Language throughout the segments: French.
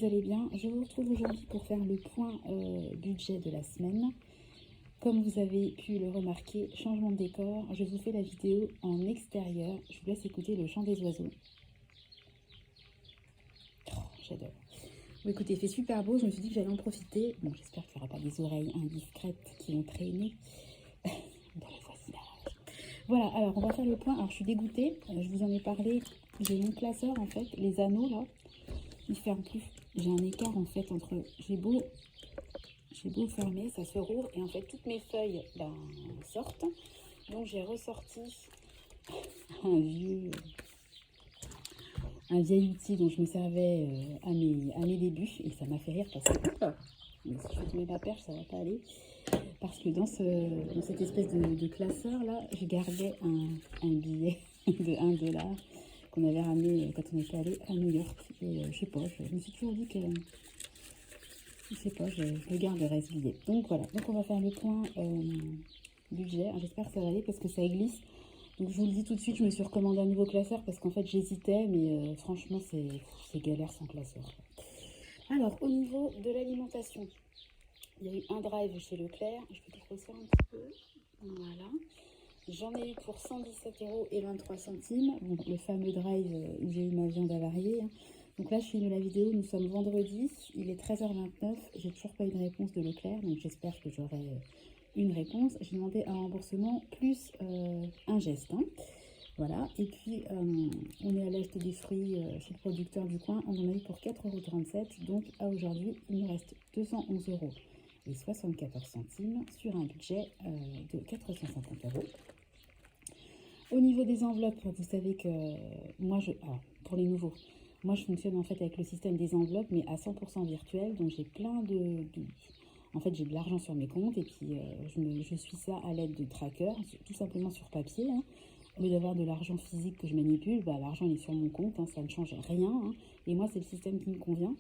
allez bien. Je vous retrouve aujourd'hui pour faire le point budget de la semaine. Comme vous avez pu le remarquer, changement de décor, je vous fais la vidéo en extérieur. Je vous laisse écouter le chant des oiseaux. Oh, j'adore. Bon, écoutez, il fait super beau, je me suis dit que j'allais en profiter. Bon, j'espère qu'il n'y aura pas des oreilles indiscrètes qui vont traîner dans le voisinage. Voilà, alors on va faire le point. Alors je suis dégoûtée, je vous en ai parlé. J'ai mon classeur en fait, les anneaux là. Il ferme plus. J'ai un écart en fait entre... J'ai beau fermer, ça se rouvre et en fait toutes mes feuilles sortent. Donc j'ai ressorti un vieil outil dont je me servais à mes débuts et ça m'a fait rire parce que... Mais si je mets ma perche, ça va pas aller. Parce que dans cette espèce de classeur là, je gardais un billet de 1 dollar qu'on avait ramené quand on était allé à New York. Et je sais pas, je me suis toujours dit que... Je sais pas, je le garderai ce billet. Donc voilà, donc on va faire le point budget. J'espère que ça va aller parce que ça glisse. Donc je vous le dis tout de suite, je me suis recommandé un nouveau classeur parce qu'en fait j'hésitais, mais franchement c'est galère sans classeur. Alors au niveau de l'alimentation, il y a eu un drive chez Leclerc. Je vais te grossir un petit peu. Voilà. J'en ai eu pour 117,23 €. Bon, le fameux drive où j'ai eu ma viande avariée. Donc là, je filme la vidéo, nous sommes vendredi, il est 13h29, j'ai toujours pas eu de réponse de Leclerc, donc j'espère que j'aurai une réponse. J'ai demandé un remboursement plus un geste. Voilà, et puis on est allé acheter des fruits chez le producteur du coin, on en a eu pour 4,37 €, donc à aujourd'hui, il nous reste 211,74 € sur un budget de 450 €. Au niveau des enveloppes, vous savez que moi, pour les nouveaux, moi, je fonctionne en fait avec le système des enveloppes, mais à 100% virtuel. Donc, j'ai plein en fait, j'ai de l'argent sur mes comptes et puis je suis ça à l'aide de trackers, tout simplement sur papier. Au lieu d'avoir de l'argent physique que je manipule, l'argent est sur mon compte, ça ne change rien. Et moi, c'est le système qui me convient.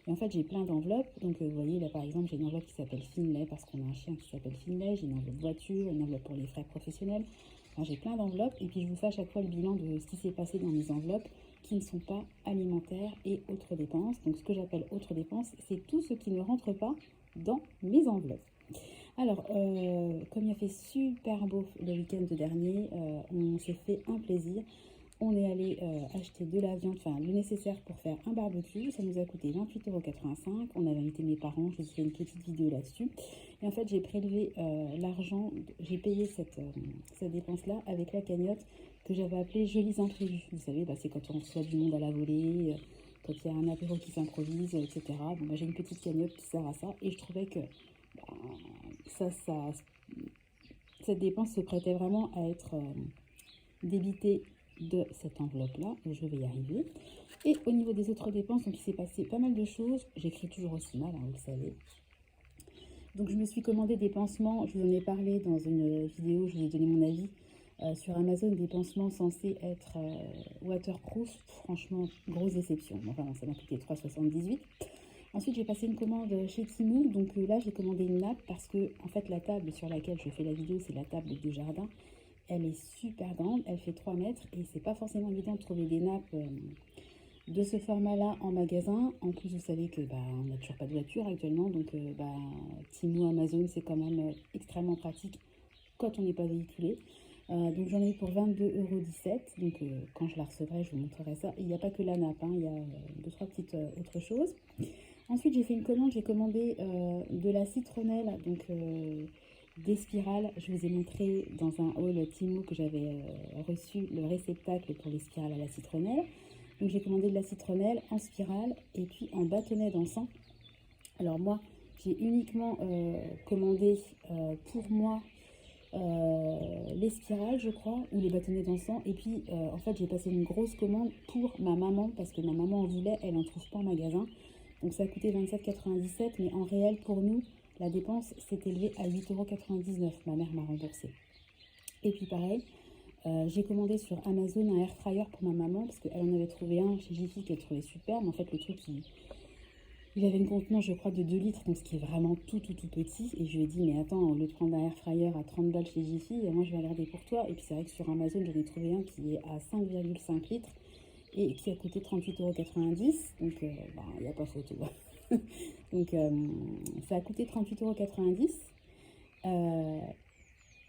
Et en fait, j'ai plein d'enveloppes. Donc, vous voyez, là, par exemple, j'ai une enveloppe qui s'appelle Finlay parce qu'on a un chien qui s'appelle Finlay. J'ai une enveloppe voiture, une enveloppe pour les frais professionnels. Enfin, j'ai plein d'enveloppes et puis je vous fais à chaque fois le bilan de ce qui s'est passé dans mes enveloppes qui ne sont pas alimentaires et autres dépenses. Donc ce que j'appelle autres dépenses, c'est tout ce qui ne rentre pas dans mes enveloppes. Alors, comme il a fait super beau le week-end dernier, on s'est fait un plaisir. On est allé acheter de la viande, enfin le nécessaire pour faire un barbecue. Ça nous a coûté 28,85 €. On avait invité mes parents, je vous ai fait une petite vidéo là-dessus. Et en fait, j'ai prélevé l'argent, j'ai payé cette dépense-là avec la cagnotte que j'avais appelée Jolies imprévus. Vous savez, c'est quand on reçoit du monde à la volée, quand il y a un apéro qui s'improvise, etc. Bon, j'ai une petite cagnotte qui sert à ça. Et je trouvais que cette dépense se prêtait vraiment à être débitée de cette enveloppe-là, je vais y arriver. Et au niveau des autres dépenses, donc il s'est passé pas mal de choses. J'écris toujours aussi mal, vous le savez. Donc je me suis commandé des pansements, je vous en ai parlé dans une vidéo, je vous ai donné mon avis. Sur Amazon, des pansements censés être waterproof. Franchement, grosse déception. Enfin, ça m'a coûté 3,78 €. Ensuite, j'ai passé une commande chez Temu. Donc là, j'ai commandé une nappe parce que, en fait, la table sur laquelle je fais la vidéo, c'est la table de jardin. Elle est super grande, elle fait 3 mètres et c'est pas forcément évident de trouver des nappes de ce format-là en magasin. En plus, vous savez que on n'a toujours pas de voiture actuellement, donc Temu, Amazon, c'est quand même extrêmement pratique quand on n'est pas véhiculé. Donc j'en ai eu pour 22,17 €. Donc quand je la recevrai, je vous montrerai ça. Il n'y a pas que la nappe, il y a 2-3 petites autres choses. Ensuite, j'ai fait une commande, j'ai commandé de la citronnelle, donc des spirales. Je vous ai montré dans un haul Temu que j'avais reçu le réceptacle pour les spirales à la citronnelle. Donc j'ai commandé de la citronnelle en spirale et puis en bâtonnet d'encens. Alors moi, j'ai uniquement commandé pour moi les spirales, je crois, ou les bâtonnets d'encens. Et puis, en fait, j'ai passé une grosse commande pour ma maman, parce que ma maman en voulait, elle n'en trouve pas en magasin. Donc, ça a coûté 27,97 €, mais en réel, pour nous, la dépense s'est élevée à 8,99 €. Ma mère m'a remboursé. Et puis, pareil, j'ai commandé sur Amazon un air fryer pour ma maman, parce qu'elle en avait trouvé un chez Jiffy qu'elle trouvait super, mais en fait, le truc, il avait une contenance, je crois, de 2 litres, donc ce qui est vraiment tout petit. Et je lui ai dit, mais attends, au lieu de prendre un air fryer à 30 balles chez Jiffy, moi je vais regarder pour toi. Et puis c'est vrai que sur Amazon, j'en ai trouvé un qui est à 5,5 litres. et qui a coûté 38,90 €. Donc, il n'y a pas photo. Donc, ça a coûté 38,90 €.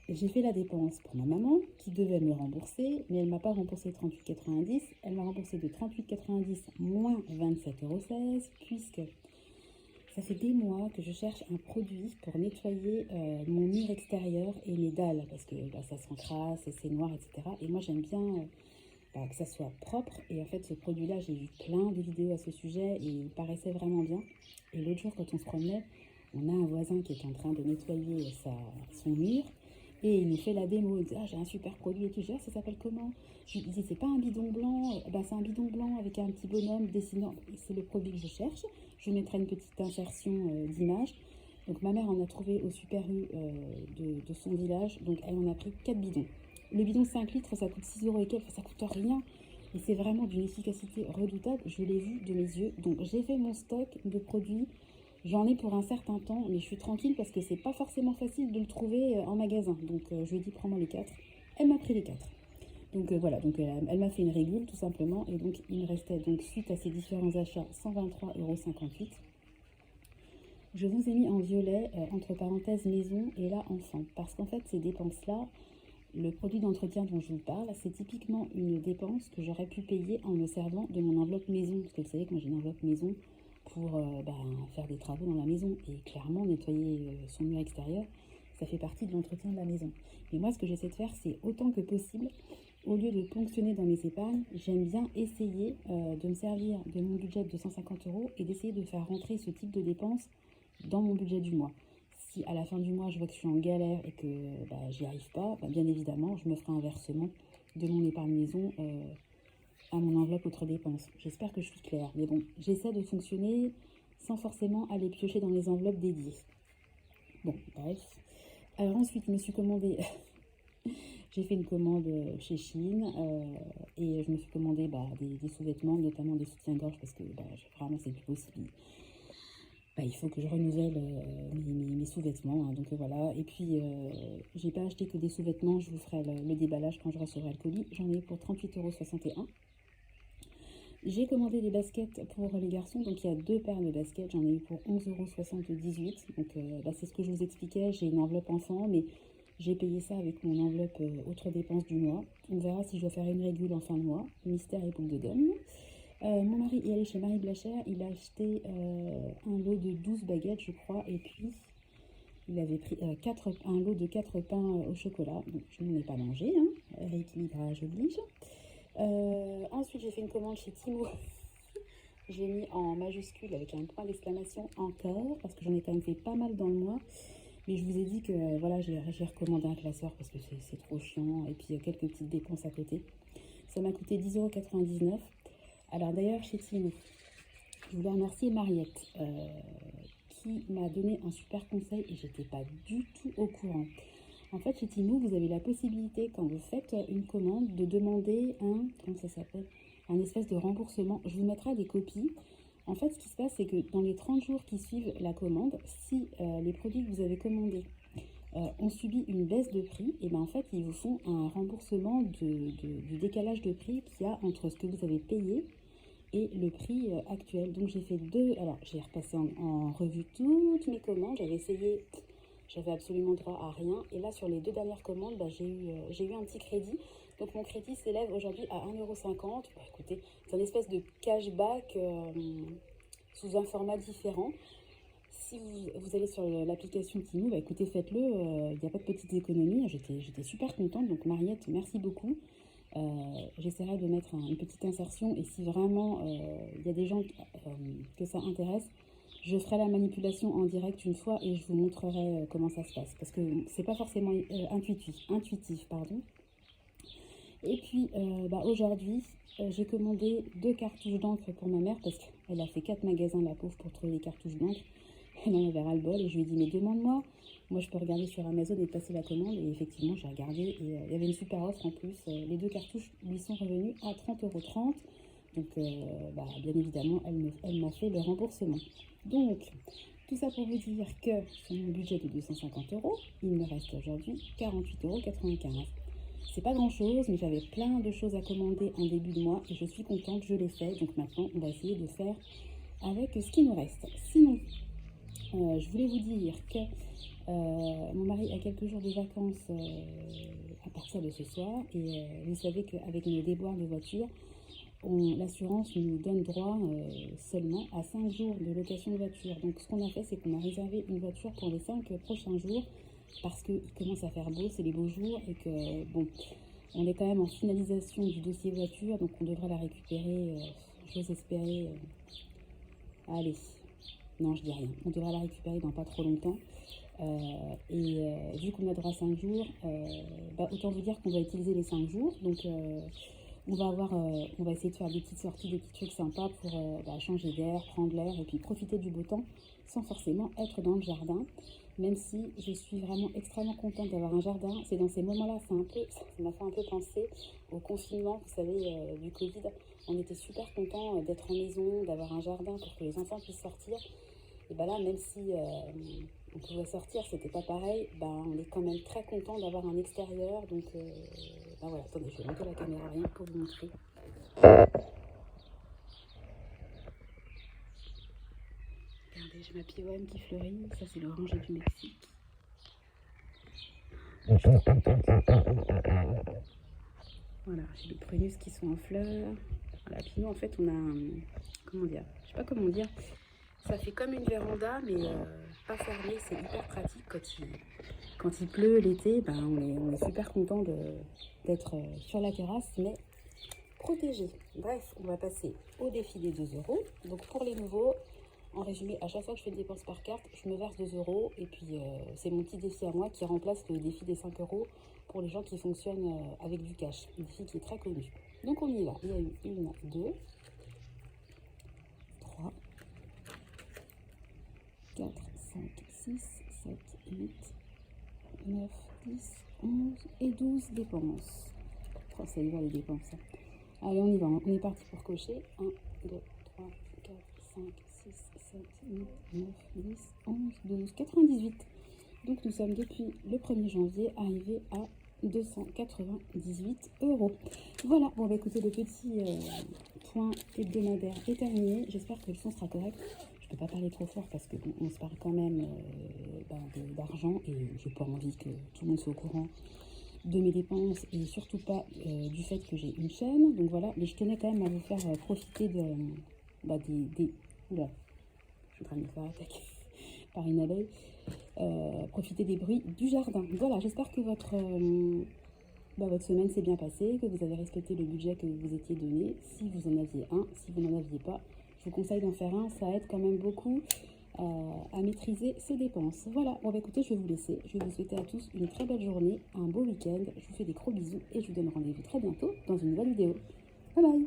J'ai fait la dépense pour ma maman qui devait me rembourser, mais elle ne m'a pas remboursé 38,90 €. Elle m'a remboursé de 38,90 € moins 27,16 €, puisque ça fait des mois que je cherche un produit pour nettoyer mon mur extérieur et mes dalles, parce que ça s'encrasse et c'est noir, etc. Et moi, j'aime bien que ça soit propre. Et en fait, ce produit-là, j'ai vu plein de vidéos à ce sujet et il paraissait vraiment bien. Et l'autre jour, quand on se promenait, on a un voisin qui est en train de nettoyer son mur. Et il nous fait la démo, il dit « Ah, j'ai un super produit et tout. » Je dis « Ah, ça s'appelle comment ?» Je lui dis « C'est pas un bidon blanc. » C'est un bidon blanc avec un petit bonhomme dessinant. C'est le produit que je cherche. Je mettrai une petite insertion d'image. Donc ma mère en a trouvé au Super U de son village. Donc elle en a pris 4 bidons. Le bidon 5 litres, ça coûte 6 € et quelques. Ça coûte rien. Et c'est vraiment d'une efficacité redoutable. Je l'ai vu de mes yeux. Donc j'ai fait mon stock de produits. J'en ai pour un certain temps, mais je suis tranquille parce que c'est pas forcément facile de le trouver en magasin. Donc je lui ai dit prends-moi les 4. Elle m'a pris les 4. Donc voilà, donc elle m'a fait une régule tout simplement. Et donc il me restait, donc suite à ces différents achats, 123,58 €. Je vous ai mis en violet, entre parenthèses maison et là enfant. Parce qu'en fait ces dépenses-là, le produit d'entretien dont je vous parle, c'est typiquement une dépense que j'aurais pu payer en me servant de mon enveloppe maison. Parce que vous savez que moi j'ai une enveloppe maison pour faire des travaux dans la maison. Et clairement, nettoyer son mur extérieur, ça fait partie de l'entretien de la maison. Mais moi, ce que j'essaie de faire, c'est autant que possible, au lieu de ponctionner dans mes épargnes, j'aime bien essayer de me servir de mon budget de 150 € et d'essayer de faire rentrer ce type de dépenses dans mon budget du mois. Si à la fin du mois, je vois que je suis en galère et que j'y arrive pas, bien évidemment, je me ferai un versement de mon épargne maison à mon enveloppe autre dépenses. J'espère que je suis claire. Mais bon, j'essaie de fonctionner sans forcément aller piocher dans les enveloppes dédiées. Bon, bref. Alors ensuite, je me suis commandé... J'ai fait une commande chez Shein et je me suis commandé des sous-vêtements, notamment des soutiens-gorge parce que vraiment c'est plus possible. Il faut que je renouvelle mes sous-vêtements, hein, donc voilà. Et puis, j'ai pas acheté que des sous-vêtements, je vous ferai le déballage quand je recevrai le colis. J'en ai eu pour 38,61 €. J'ai commandé des baskets pour les garçons, donc il y a 2 paires de baskets, j'en ai eu pour 11,78 €. Donc c'est ce que je vous expliquais, j'ai une enveloppe enfant, mais j'ai payé ça avec mon enveloppe autre dépense du mois. On verra si je dois faire une régule en fin de mois, mystère et boule de gomme. Mon mari est allé chez Marie Blachère, il a acheté un lot de 12 baguettes, je crois, et puis il avait pris un lot de 4 pains au chocolat. Donc, je n'en ai pas mangé, hein, rééquilibrage oblige. Ensuite, j'ai fait une commande chez Timo. J'ai mis en majuscule avec un point d'exclamation encore, parce que j'en ai quand même fait pas mal dans le mois. Mais je vous ai dit que voilà, j'ai recommandé un classeur parce que c'est trop chiant, et puis quelques petites dépenses à côté. Ça m'a coûté 10,99 €. Alors d'ailleurs, chez Timo, je voulais remercier Mariette qui m'a donné un super conseil et j'étais pas du tout au courant. En fait, chez Timo, vous avez la possibilité, quand vous faites une commande, de demander un espèce de remboursement. Je vous mettrai des copies. En fait, ce qui se passe, c'est que dans les 30 jours qui suivent la commande, si les produits que vous avez commandés ont subi une baisse de prix, et en fait, ils vous font un remboursement du décalage de prix qu'il y a entre ce que vous avez payé et le prix actuel. Donc j'ai fait alors j'ai repassé en revue toutes mes commandes, j'avais absolument droit à rien. Et là sur les 2 dernières commandes, j'ai eu un petit crédit. Donc mon crédit s'élève aujourd'hui à 1,50 €. Écoutez, c'est une espèce de cashback sous un format différent. Si vous allez sur l'application Timo, écoutez, faites-le, il n'y a pas de petites économies. J'étais super contente, donc Mariette, merci beaucoup. J'essaierai de mettre une petite insertion et si vraiment il y a des gens que ça intéresse, je ferai la manipulation en direct une fois et je vous montrerai comment ça se passe parce que c'est pas forcément intuitif, pardon. Et puis aujourd'hui j'ai commandé 2 cartouches d'encre pour ma mère parce qu'elle a fait 4 magasins la pauvre pour trouver les cartouches d'encre. Elle en avait ras le bol et je lui ai dit mais demande-moi. Moi, je peux regarder sur Amazon et passer la commande. Et effectivement, j'ai regardé et il y avait une super offre en plus. Les 2 cartouches lui sont revenues à 30,30 €. Donc, bien évidemment, elle m'a fait le remboursement. Donc, tout ça pour vous dire que sur mon budget de 250 €, il me reste aujourd'hui 48,95 €. C'est pas grand chose, mais j'avais plein de choses à commander en début de mois et je suis contente, je l'ai fait. Donc maintenant, on va essayer de faire avec ce qui nous reste. Sinon, je voulais vous dire que mon mari a quelques jours de vacances à partir de ce soir. Et vous savez qu'avec nos déboires de voiture, l'assurance nous donne droit seulement à 5 jours de location de voiture. Donc ce qu'on a fait, c'est qu'on a réservé une voiture pour les 5 prochains jours parce qu'il commence à faire beau, c'est les beaux jours et que bon, on est quand même en finalisation du dossier voiture, donc on devrait la récupérer, j'ose espérer, allez, non je dis rien, on devrait la récupérer dans pas trop longtemps. Vu qu'on a droit à 5 jours, autant vous dire qu'on va utiliser les 5 jours. Donc on va essayer de faire des petites sorties, des petits trucs sympas pour changer d'air, prendre l'air et puis profiter du beau temps sans forcément être dans le jardin. Même si je suis vraiment extrêmement contente d'avoir un jardin, c'est dans ces moments-là, ça m'a fait un peu penser au confinement, vous savez, du Covid. On était super contents d'être en maison, d'avoir un jardin pour que les enfants puissent sortir. Et là, même si on pouvait sortir, c'était pas pareil, on est quand même très content d'avoir un extérieur. Donc voilà, attendez, je vais monter la caméra rien pour vous montrer. Regardez, j'ai ma pivoine qui fleurit, ça c'est l'oranger du Mexique. Voilà, j'ai les prunus qui sont en fleurs. Voilà, puis nous en fait on a comment dire, je sais pas comment dire, ça fait comme une véranda mais pas fermée, c'est hyper pratique quand il pleut l'été, on est super content d'être sur la terrasse mais protégé. Bref, on va passer au défi des 2 euros. Donc pour les nouveaux, en résumé, à chaque fois que je fais une dépense par carte, je me verse 2 euros. Et puis c'est mon petit défi à moi qui remplace le défi des 5 euros pour les gens qui fonctionnent avec du cash. Un défi qui est très connu. Donc on y va. Il y a eu 1, 2, 3, 4, 5, 6, 7, 8, 9, 10, 11 et 12 dépenses. Oh, ça y va les dépenses. Allez, on y va. On est parti pour cocher. 1, 2, 3, 4, 5, 6, 7, 8, 9, 10, 11, 12, 98. Donc nous sommes depuis le 1er janvier arrivés à 298 euros. Voilà, bon écoutez, le petit point hebdomadaire est terminé. J'espère que le son sera correct. Je ne peux pas parler trop fort parce qu'on se parle quand même d'argent et je n'ai pas envie que tout le monde soit au courant de mes dépenses et surtout pas du fait que j'ai une chaîne. Donc voilà, mais je tenais quand même à vous faire profiter oula, je suis en train de me faire attaquer par une abeille. Profiter des bruits du jardin. Voilà, j'espère que votre semaine s'est bien passée, que vous avez respecté le budget que vous étiez donné. Si vous en aviez un, si vous n'en aviez pas, je vous conseille d'en faire un, ça aide quand même beaucoup à maîtriser ses dépenses. Voilà, bon écoutez, je vais vous laisser. Je vais vous souhaiter à tous une très belle journée, un beau week-end. Je vous fais des gros bisous et je vous donne rendez-vous très bientôt dans une nouvelle vidéo. Bye bye!